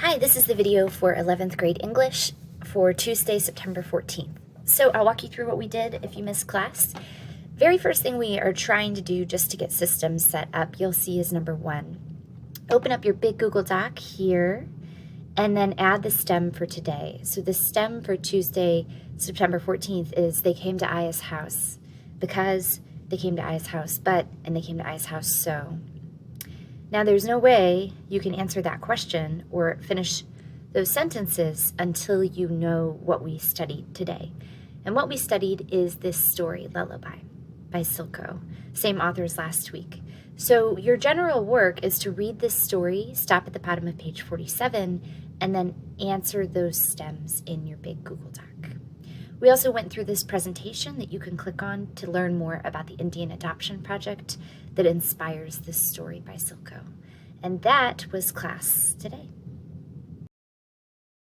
Hi, this is the video for 11th grade English for Tuesday, September 14th. So I'll walk you through what we did if you missed class. Very first thing we are trying to do just to get systems set up, you'll see is number 1. Open up your big Google Doc here and then add the STEM for today. So the STEM for Tuesday, September 14th is they came to Aya's house because they came to Aya's house, but, and they came to Aya's house so. Now, there's no way you can answer that question or finish those sentences until you know what we studied today. And what we studied is this story, Lullaby, by Silko, same author as last week. So your general work is to read this story, stop at the bottom of page 47, and then answer those stems in your big Google Doc. We also went through this presentation that you can click on to learn more about the Indian Adoption Project that inspires this story by Silko. And that was class today.